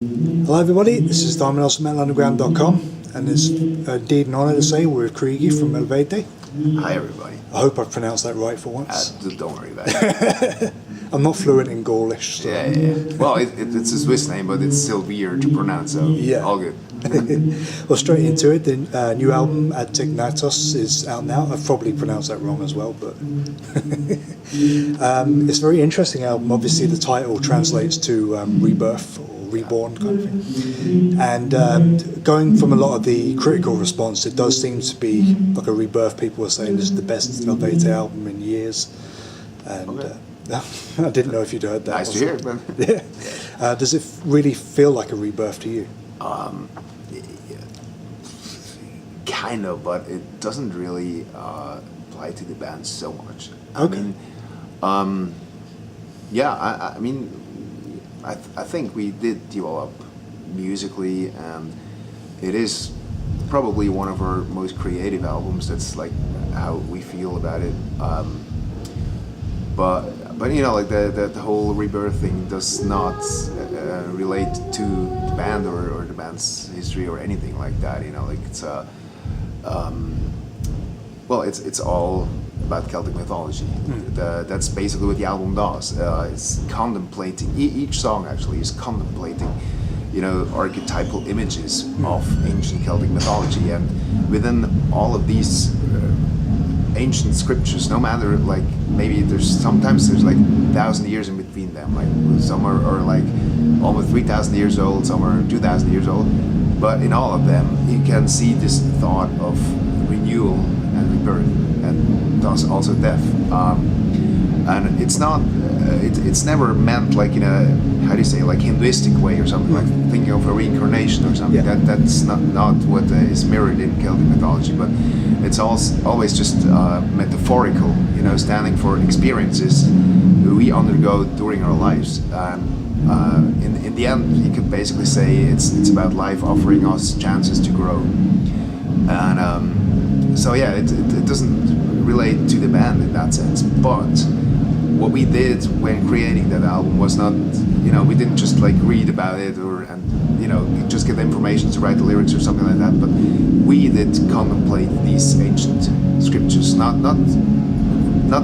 Hello everybody, this is Diamond from metalunderground.com, and it's indeed an honour to say we're with Chrigel from Eluveitie. Hi everybody. I hope I've pronounced that right for once. Don't worry about it. I'm not fluent in Gaulish, so... Yeah. Well, it's a Swiss name, but it's still weird to pronounce, so yeah. All good. Well, straight into it, the new album, Ad Tignatos, is out now. I've probably pronounced that wrong as well, but... it's a very interesting album. Obviously the title translates to rebirth, or reborn kind of thing. And going from a lot of the critical response, it does seem to be like a rebirth. People are saying this is the best Eluveitie album in years. And okay. I didn't know if you'd heard that. Nice to hear it, man. Yeah. Does it really feel like a rebirth to you? Kind of, but it doesn't really apply to the band so much. Okay. I think we did develop musically, and it is probably one of our most creative albums. That's like how we feel about it. But you know, like the whole rebirth thing does not relate to the band or the band's history or anything like that. You know, like it's it's all about Celtic mythology. That's basically what the album does. It's contemplating. Each song actually is contemplating, you know, archetypal images of ancient Celtic mythology, and within all of these ancient scriptures, no matter, like, maybe sometimes there's like 1,000 years in between them, like some are like almost 3,000 years old, some are 2,000 years old, but in all of them you can see this thought of renewal and rebirth, and thus also death. And it's not, it's never meant like in a, how do you say, like Hinduistic way or something, like thinking of a reincarnation or something. Yeah. That's not what is mirrored in Celtic mythology, but it's always just metaphorical, you know, standing for experiences we undergo during our lives. In the end, you could basically say it's about life offering us chances to grow. And so yeah, it doesn't relate to the band in that sense, but what we did when creating that album was not, you know, we didn't just like read about it and you know, just get the information to write the lyrics or something like that, but we did contemplate these ancient scriptures, not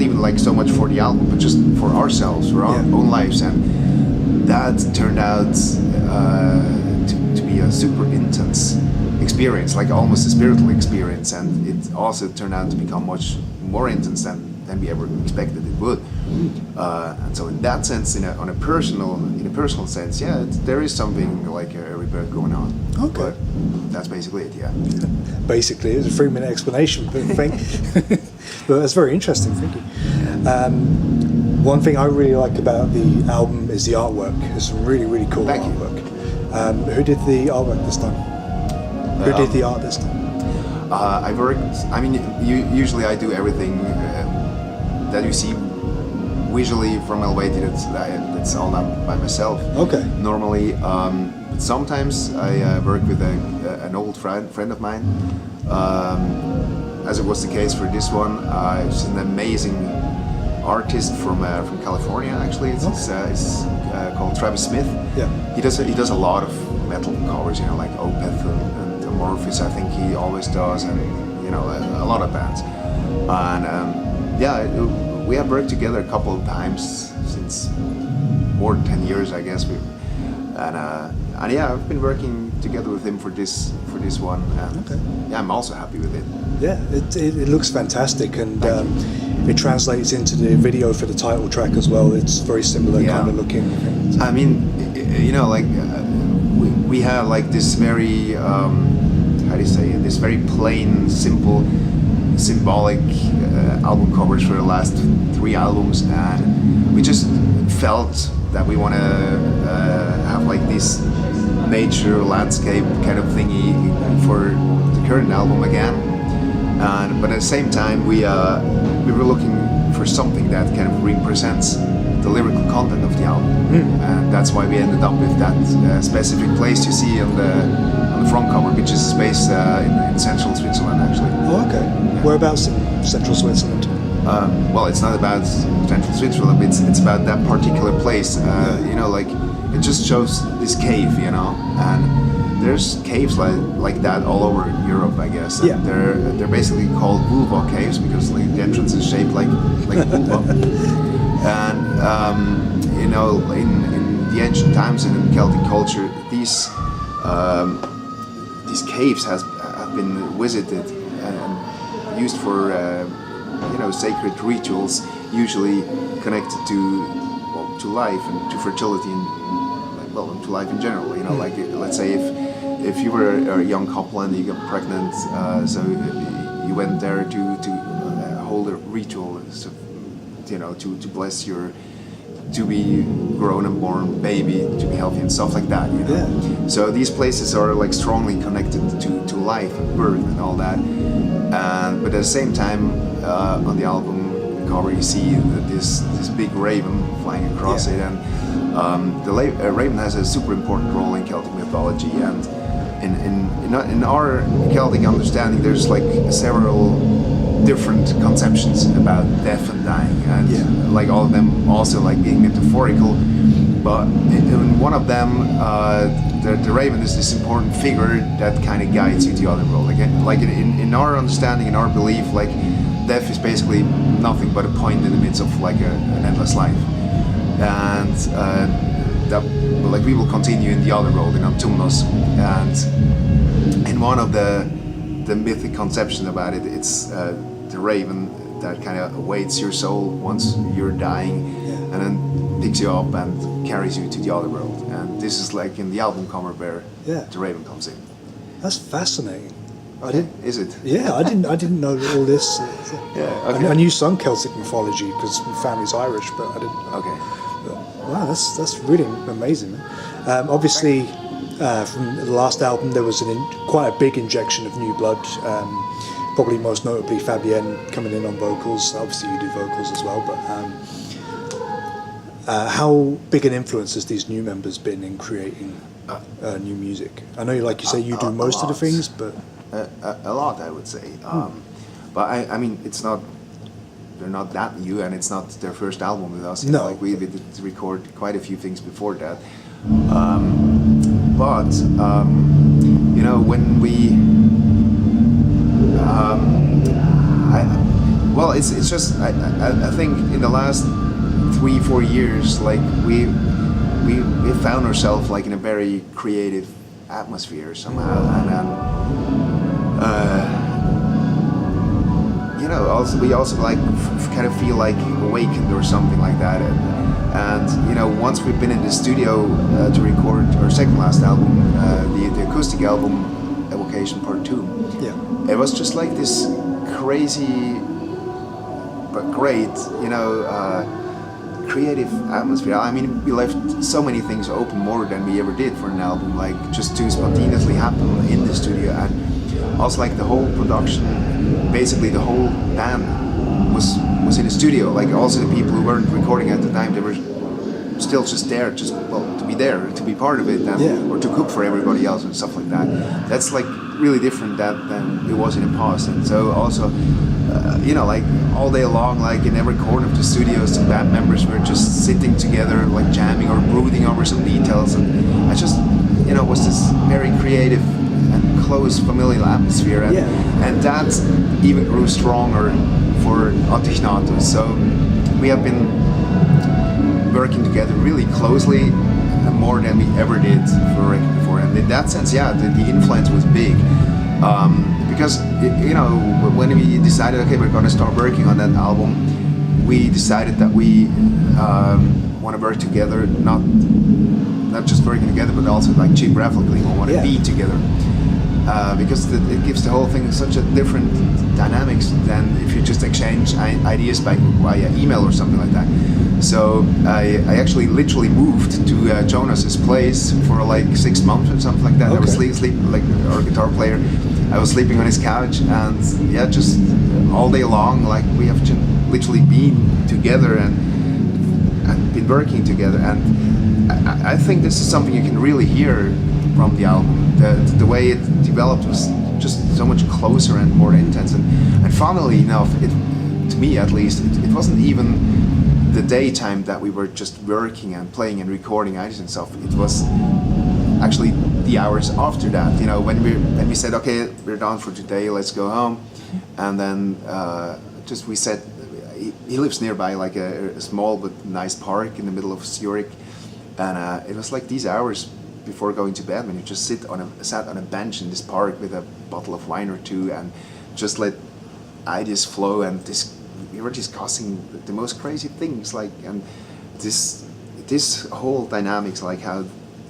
even like so much for the album, but just for ourselves, for our own lives, and that turned out to be a super intense experience, like almost a spiritual experience, and it also turned out to become much more intense than we ever expected it would. And so in that sense, in a personal sense, yeah, there is something like a rebirth going on. Okay. But that's basically it, yeah. Basically, it's a 3-minute explanation, but but that's very interesting, thank you. One thing I really like about the album is the artwork. It's some really, really cool artwork. Who did the artwork this time? Who did the art this time? Usually I do everything that you see visually from Eluveitie. That's all done by myself. Okay. Normally, but sometimes I work with an old friend of mine. As it was the case for this one, he's an amazing artist from California. Actually, it's called Travis Smith. Yeah. He does a lot of metal covers, you know, like Opeth and Amorphis. I think he always does, and you know, a lot of bands. And we have worked together a couple of times since more than 10 years, I guess. And yeah, I've been working together with him for this one. And yeah, I'm also happy with it. Yeah, it looks fantastic, and it translates into the video for the title track as well. It's very similar kind of looking. I mean, you know, like we have like this very how do you say it? This very plain, simple, symbolic album covers for the last 3 albums, and we just felt that we want to have like this nature landscape kind of thingy for the current album again. But at the same time, we were looking for something that kind of represents the lyrical content of the album, and that's why we ended up with that specific place you see on the front cover, which is a space in central Switzerland, actually. Oh, okay. Yeah. Whereabouts in central Switzerland? Well, it's not about central Switzerland. It's about that particular place. You know, like it just shows this cave, you know, and there's caves like that all over Europe, I guess. And they're basically called vulva caves because like the entrance is shaped like vulva. And you know, in the ancient times and in Celtic culture, these caves have been visited and used for you know, sacred rituals, usually connected to life and to fertility and to life in general. You know, like let's say if you were a young couple and you got pregnant, so you went there to hold a ritual, so, you know, to bless your to be grown and born baby, to be healthy and stuff like that. You know? Yeah. So these places are like strongly connected to life and birth and all that. But at the same time, on the album cover, you see this big raven flying across it, and the raven has a super important role in Celtic mythology. And in our Celtic understanding, there's like several different conceptions about death and dying, and like all of them also like being metaphorical. But in one of them, the raven is this important figure that kind of guides you to the other world. Like in our understanding, in our belief, like death is basically nothing but a point in the midst of like an endless life, and that like we will continue in the other world, in Autumnus. And in one of the mythic conception about it, it's the raven that kind of awaits your soul once you're dying, and then picks you up and carries you to the other world. And this is like in the album cover where the raven comes in. That's fascinating. Is it? Yeah, I didn't know all this. Yeah, okay. I knew some Celtic mythology because my family's Irish, but I didn't. Okay. Wow, that's really amazing. Obviously, from the last album, there was quite a big injection of new blood. Probably most notably Fabienne coming in on vocals. Obviously, you do vocals as well. But how big an influence has these new members been in creating new music? I know, like you say, you do most of the things, but a lot, I would say. But I mean, it's not. They're not that new, and it's not their first album with us. No, like we did record quite a few things before that. But you know, when we, it's just I think in the last 3-4 years, like we found ourselves like in a very creative atmosphere somehow, and you know, we also like kind of feel like awakened or something like that. And you know, once we've been in the studio to record our second last album, the acoustic album, Evocation Part 2, it was just like this crazy but great, you know, creative atmosphere. I mean, we left so many things open, more than we ever did for an album, like just to spontaneously happen in the studio. And also like the whole production, basically the whole band was in the studio. Like also the people who weren't recording at the time, they were still just there, to be there, to be part of it, and, or to cook for everybody else and stuff like that. That's like really different than it was in the past. And so also, you know, like all day long, like in every corner of the studios, the band members were just sitting together, like jamming or brooding over some details. And I just, you know, was this very creative and close familial atmosphere, and that even grew stronger for Atichnatu. So we have been working together really closely, more than we ever did for a record before. And in that sense, the influence was big, because you know, when we decided, okay, we're going to start working on that album, we decided that we want to work together, not just working together, but also like geographically, we want to be together. Because it gives the whole thing such a different dynamics than if you just exchange ideas via email or something like that. So I actually literally moved to Jonas's place for like 6 months or something like that. Okay. I was sleeping, like our guitar player, I was sleeping on his couch, and just all day long, like we have literally been together and been working together. And I think this is something you can really hear from the album. The way it developed was just so much closer and more intense. And funnily enough, to me at least, it wasn't even the daytime that we were just working and playing and recording ideas and stuff, it was actually the hours after that. You know, when we said, okay, we're done for today, let's go home, and then just we said, he lives nearby, like a small but nice park in the middle of Zurich, and it was like these hours before going to bed when you just sat on a bench in this park with a bottle of wine or two and just let ideas flow, and we were discussing the most crazy things, like, and this whole dynamics, like how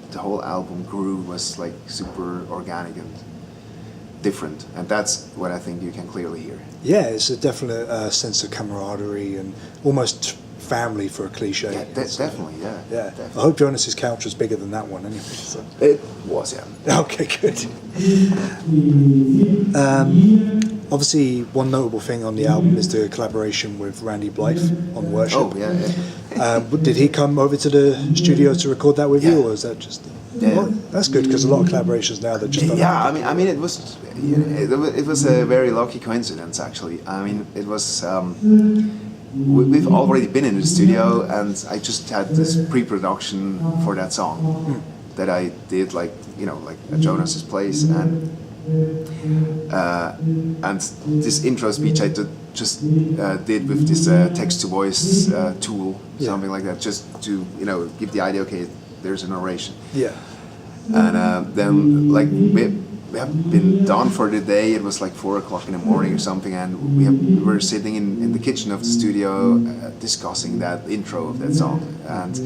the whole album grew, was like super organic and different, and that's what I think you can clearly hear. Yeah, it's a definite sense of camaraderie and almost family, for a cliche. Yeah, definitely, yeah. Yeah. Definitely. I hope Jonas's couch was bigger than that one anyway. So. It was, yeah. Okay, good. Obviously, one notable thing on the album is the collaboration with Randy Blythe on Worship. Oh, yeah. Did he come over to the studio to record that with you, or is that just... Yeah. Well, that's good, because a lot of collaborations now that just don't happen. I mean, it was a very lucky coincidence, actually. I mean, it was we've already been in the studio, and I just had this pre-production for that song that I did, like, you know, like at Jonas's place, and this intro speech I did with this text-to-voice tool, something like that, just to, you know, give the idea, okay, there's a narration. Yeah. And then, like, we have been done for the day. It was like 4 o'clock in the morning or something, and we were sitting in the kitchen of the studio discussing that intro of that song. And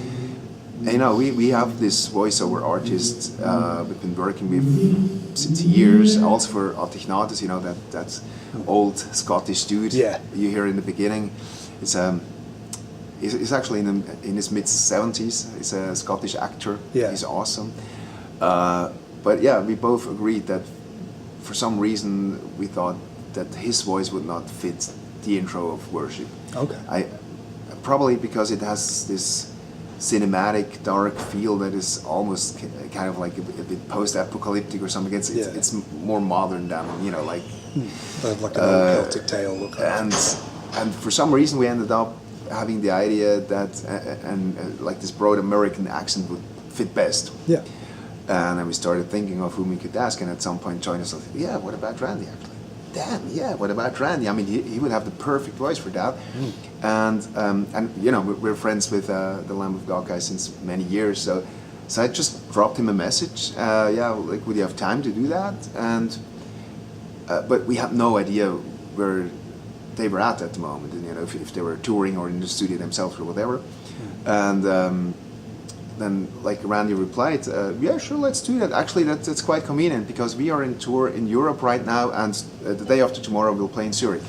you know, we have this voiceover artist we've been working with since years, also for Altignatus, you know, that old Scottish dude you hear in the beginning. He's actually in his mid-70s. He's a Scottish actor. Yeah. He's awesome. But yeah, we both agreed that for some reason we thought that his voice would not fit the intro of Worship. Okay. Probably because it has this cinematic, dark feel that is almost kind of like a bit post-apocalyptic or something. It's more modern than, you know, like... like an old Celtic tale. And for some reason we ended up having the idea that like this broad American accent would fit best. Yeah. And then we started thinking of whom we could ask, and at some point Jonas said, yeah, what about Randy, actually? Damn, yeah, what about Randy? I mean, he would have the perfect voice for that. And you know, we're friends with the Lamb of God guy since many years, so I just dropped him a message, yeah, like, would you have time to do that? And but we had no idea where they were at the moment, and, you know, if they were touring or in the studio themselves or whatever. And then, like, Randy replied, yeah, sure, let's do that. Actually, that's quite convenient, because we are in tour in Europe right now, and the day after tomorrow we'll play in Zurich.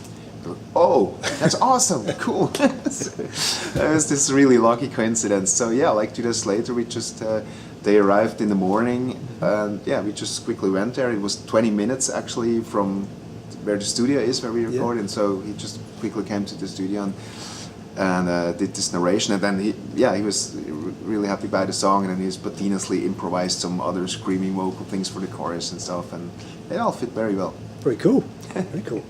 Oh, that's awesome, cool. It was this really lucky coincidence. So yeah, like 2 days later, we just, they arrived in the morning, and yeah, we just quickly went there. It was 20 minutes actually from where the studio is, where we record, and so he just quickly came to the studio and did this narration, and then he was really happy by the song, and then he spontaneously improvised some other screaming vocal things for the chorus and stuff, and it all fit very well. Very cool. Very cool.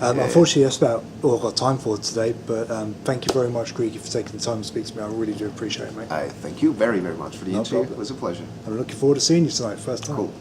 Unfortunately, that's about all I've got time for today, but thank you very much, Chrigel, for taking the time to speak to me. I really do appreciate it, mate. I thank you very, very much for the interview. Problem. It was a pleasure. I'm looking forward to seeing you tonight, first time. Cool.